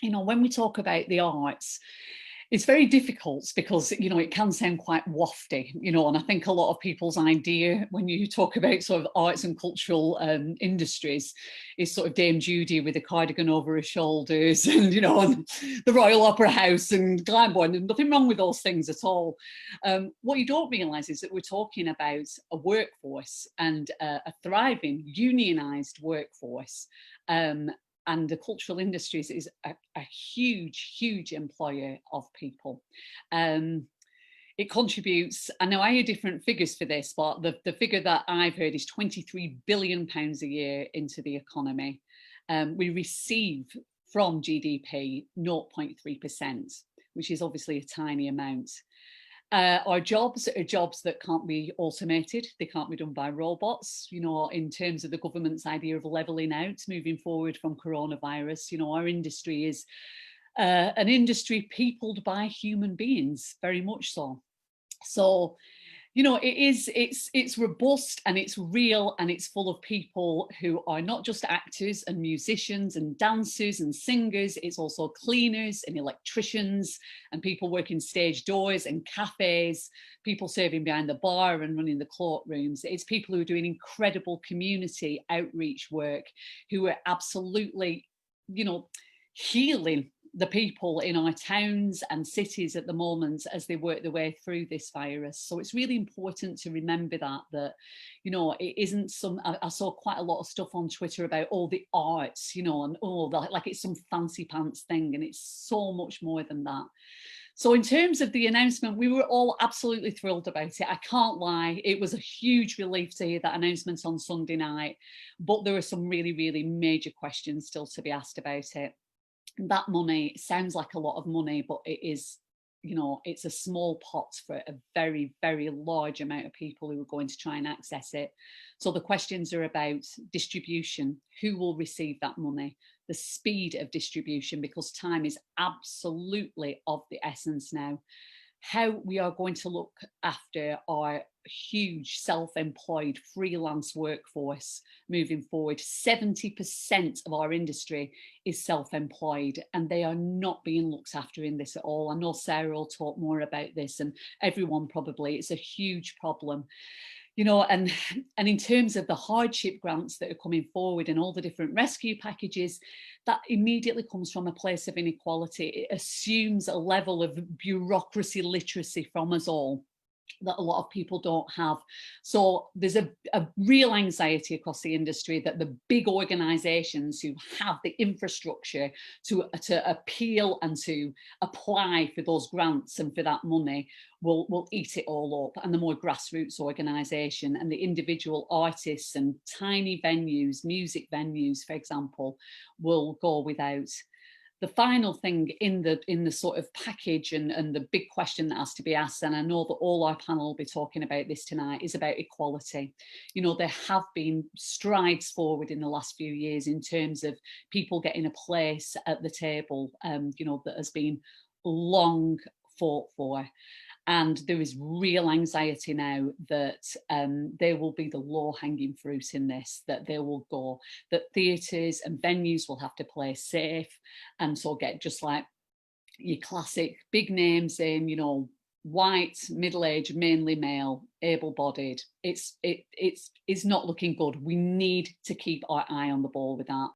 when we talk about the arts, it's very difficult because, it can sound quite wafty, and I think a lot of people's idea when you talk about sort of arts and cultural industries is sort of Dame Judy with a cardigan over her shoulders and the Royal Opera House and Glamborn, and nothing wrong with those things at all. What you don't realise is that we're talking about a workforce and a thriving unionised workforce. And the cultural industries is a huge, huge employer of people. It contributes, I know I hear different figures for this, but the figure that I've heard is £23 billion a year into the economy. We receive from GDP 0.3%, which is obviously a tiny amount. Our jobs are jobs that can't be automated. They can't be done by robots. In terms of the government's idea of levelling out, moving forward from coronavirus, our industry is an industry peopled by human beings, very much so. So, it's robust and it's real and it's full of people who are not just actors and musicians and dancers and singers. It's also cleaners and electricians and people working stage doors and cafes, people serving behind the bar and running the courtrooms. It's people who are doing incredible community outreach work, who are absolutely, healing the people in our towns and cities at the moment as they work their way through this virus. So it's really important to remember that it isn't I saw quite a lot of stuff on Twitter about all the arts, and like it's some fancy pants thing, and it's so much more than that. So in terms of the announcement, we were all absolutely thrilled about it. I can't lie. It was a huge relief to hear that announcement on Sunday night, but there are some really, really major questions still to be asked about it. That money sounds like a lot of money, but it is, it's a small pot for a very, very large amount of people who are going to try and access it. So the questions are about distribution, who will receive that money, the speed of distribution, because time is absolutely of the essence now. How we are going to look after our huge self-employed freelance workforce moving forward. 70% of our industry is self-employed and they are not being looked after in this at all. I know Sarah will talk more about this, and everyone probably. It's a huge problem. And in terms of the hardship grants that are coming forward and all the different rescue packages, that immediately comes from a place of inequality. It assumes a level of bureaucracy literacy from us all that a lot of people don't have. So there's a real anxiety across the industry that the big organisations who have the infrastructure to appeal and to apply for those grants and for that money will eat it all up, and the more grassroots organisation and the individual artists and tiny venues, music venues, for example, will go without. The final thing in the sort of package and the big question that has to be asked, and I know that all our panel will be talking about this tonight, is about equality. There have been strides forward in the last few years in terms of people getting a place at the table, that has been long fought for. And there is real anxiety now that there will be the low-hanging fruit in this, that they will go, that theatres and venues will have to play safe, and so get just like your classic big names in, white, middle-aged, mainly male, able-bodied. It's not looking good. We need to keep our eye on the ball with that.